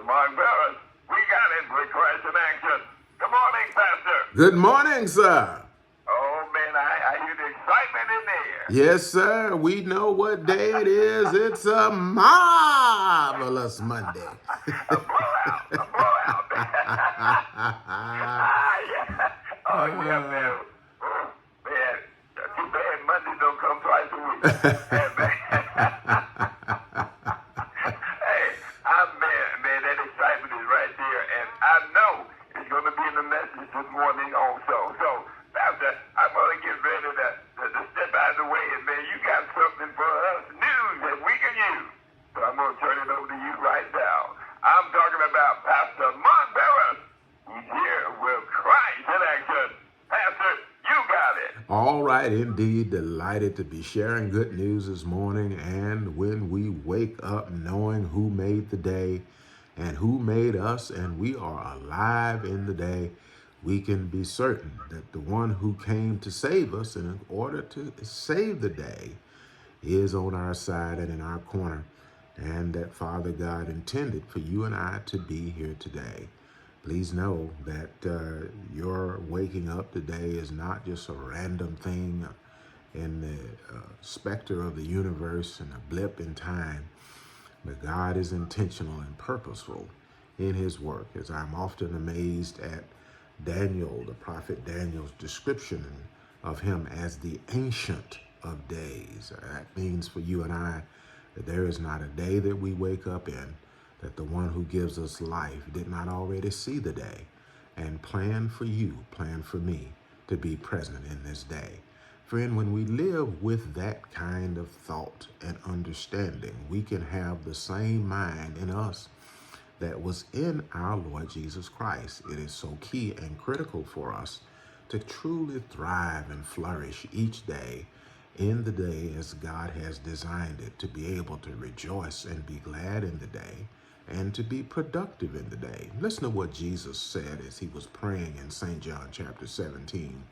Pastor Mark Burroughs. We got it with Christ in action. Good morning, Pastor. Good morning, sir. Oh, man, I hear the excitement in there. Yes, sir. We know what day it is. It's a marvelous Monday. A blowout. A blowout. Yeah. Oh, yeah, man. Oh, man. Too bad Mondays don't come twice a week. Yeah, man. Hey, man, that excitement is right there. And I know it's going to be in the message this morning also. So, Pastor, I'm going to get ready to step out of the way. And, man, you got something for us, news that we can use. So I'm going to turn it over to you right now. I'm talking about Pastor Mark Burroughs. He's here with Christ in action. Pastor, you got it. All right, indeed. Delighted to be sharing good news this morning. And when we wake up knowing who made the day and who made us, and we are alive in the day, we can be certain that the one who came to save us and in order to save the day is on our side and in our corner, and that Father God intended for you and I to be here today. Please know that your waking up today is not just a random thing in the specter of the universe and a blip in time, but God is intentional and purposeful in his work, as I'm often amazed at Daniel, the prophet Daniel's description of him as the Ancient of Days. That means for you and I that there is not a day that we wake up in that the one who gives us life did not already see the day and plan for you, plan for me to be present in this day. Friend, when we live with that kind of thought and understanding, we can have the same mind in us that was in our Lord Jesus Christ. It is so key and critical for us to truly thrive and flourish each day in the day as God has designed it, to be able to rejoice and be glad in the day and to be productive in the day. Listen to what Jesus said as he was praying in St. John chapter 17,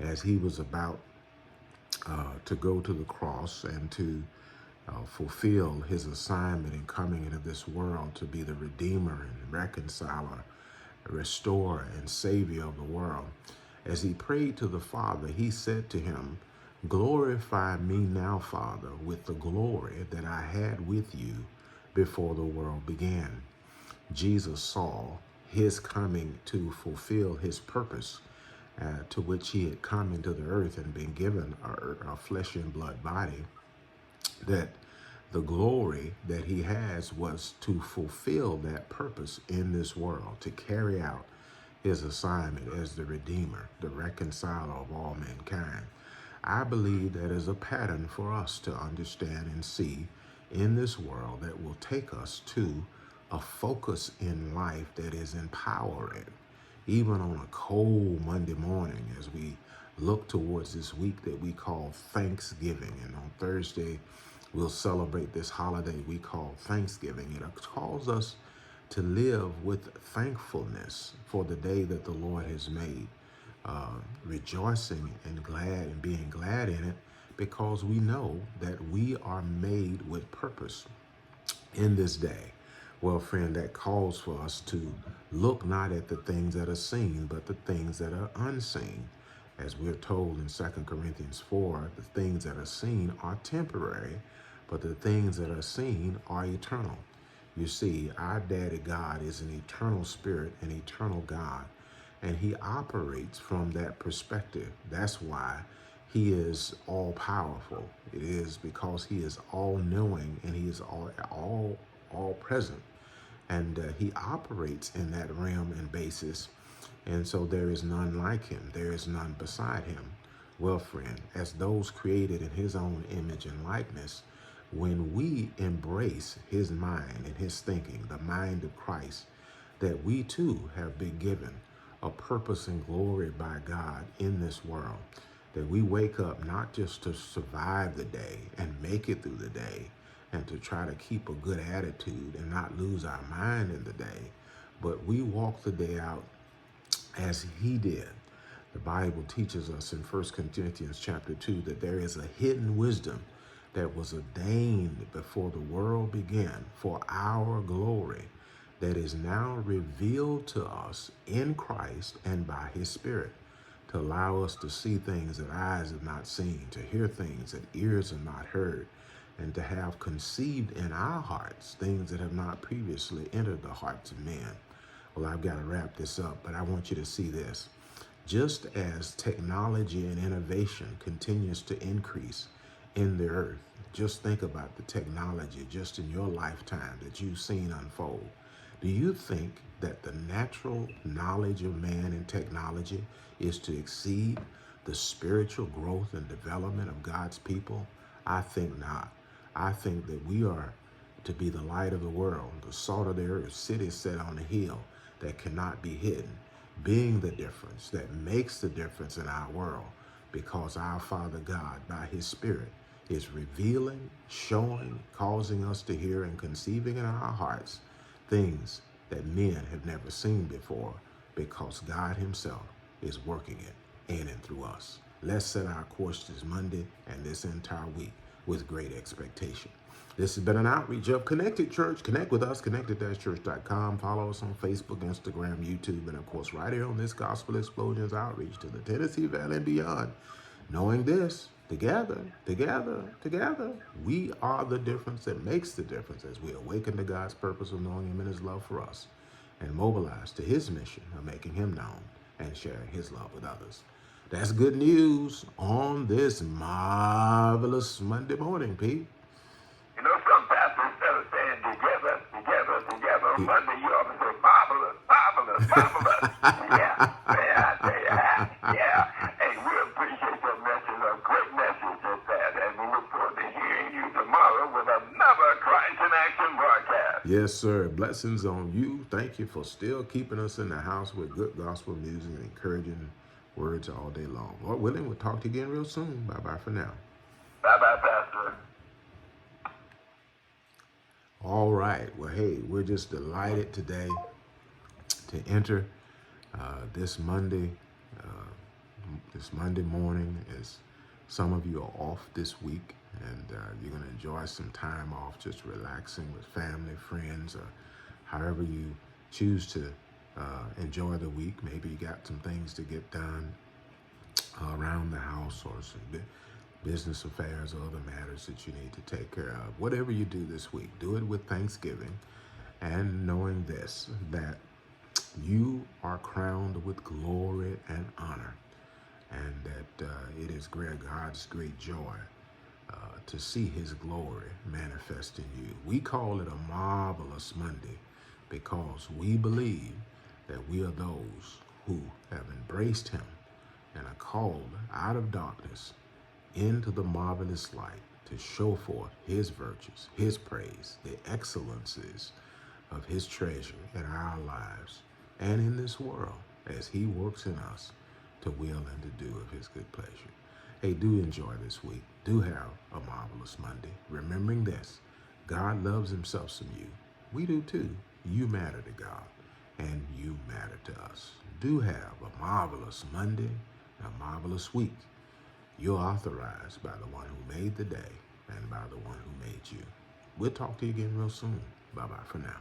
as he was about to go to the cross and to fulfill his assignment in coming into this world to be the Redeemer and Reconciler, Restorer and Savior of the world. As he prayed to the Father, he said to him, "Glorify me now, Father, with the glory that I had with you before the world began." Jesus saw his coming to fulfill his purpose, to which he had come into the earth and been given a flesh and blood body, that the glory that he has was to fulfill that purpose in this world, to carry out his assignment as the Redeemer, the Reconciler of all mankind. I believe that is a pattern for us to understand and see in this world that will take us to a focus in life that is empowering, even on a cold Monday morning as we look towards this week that we call Thanksgiving. And on Thursday, we'll celebrate this holiday we call Thanksgiving. It calls us to live with thankfulness for the day that the Lord has made, rejoicing and being glad in it, because we know that we are made with purpose in this day. Well, friend, that calls for us to look not at the things that are seen, but the things that are unseen. As we're told in 2 Corinthians 4, the things that are seen are temporary, but the things that are seen are eternal. You see, our Daddy God is an eternal spirit, an eternal God, and he operates from that perspective. That's why he is all powerful. It is because he is all knowing and he is all present. And he operates in that realm and basis. And so there is none like him. There is none beside him. Well, friend, as those created in his own image and likeness, when we embrace his mind and his thinking, the mind of Christ, that we too have been given a purpose and glory by God in this world, that we wake up not just to survive the day and make it through the day and to try to keep a good attitude and not lose our mind in the day, but we walk the day out as he did. The Bible teaches us in 1 Corinthians chapter 2 that there is a hidden wisdom that was ordained before the world began for our glory, that is now revealed to us in Christ and by his Spirit, to allow us to see things that eyes have not seen, to hear things that ears have not heard, and to have conceived in our hearts things that have not previously entered the hearts of men. Well, I've got to wrap this up, but I want you to see this. Just as technology and innovation continues to increase in the earth, just think about the technology just in your lifetime that you've seen unfold. Do you think that the natural knowledge of man and technology is to exceed the spiritual growth and development of God's people? I think not. I think that we are to be the light of the world, the salt of the earth, city set on a hill that cannot be hidden, being the difference that makes the difference in our world, because our Father God, by his Spirit, is revealing, showing, causing us to hear, and conceiving in our hearts things that men have never seen before, because God himself is working it in and through us. Let's set our course this Monday and this entire week with great expectation. This has been an outreach of Connected Church. Connect with us, connected-church.com. Follow us on Facebook, Instagram, YouTube, and of course right here on this Gospel Explosions outreach to the Tennessee Valley and beyond. Knowing this, together, we are the difference that makes the difference as we awaken to God's purpose of knowing him and his love for us, and mobilize to his mission of making him known and sharing his love with others. That's good news on this marvelous Monday morning, Pete. You know, some pastors, instead of saying together, Monday, you ought to say marvelous. Yeah, man, I tell you, yeah. Hey, we appreciate your message, a great message at that, and we look forward to hearing you tomorrow with another Christ in Action broadcast. Yes, sir. Blessings on you. Thank you for still keeping us in the house with good gospel music and encouraging words all day long. Lord willing, we'll talk to you again real soon. Bye-bye for now. Bye-bye, Pastor. All right. Well, hey, we're just delighted today to enter this Monday morning, as some of you are off this week, and you're going to enjoy some time off, just relaxing with family, friends, or however you choose to enjoy the week. Maybe you got some things to get done around the house, or some business affairs or other matters that you need to take care of. Whatever you do this week, do it with thanksgiving and knowing this, that you are crowned with glory and honor, and that it is God's great joy to see his glory manifest in you. We call it a marvelous Monday because we believe that we are those who have embraced him and are called out of darkness into the marvelous light to show forth his virtues, his praise, the excellencies of his treasure in our lives and in this world as he works in us to will and to do of his good pleasure. Hey, do enjoy this week. Do have a marvelous Monday. Remembering this, God loves himself some you. We do too. You matter to God, and you matter to us. Do have a marvelous Monday, a marvelous week. You're authorized by the one who made the day and by the one who made you. We'll talk to you again real soon. Bye-bye for now.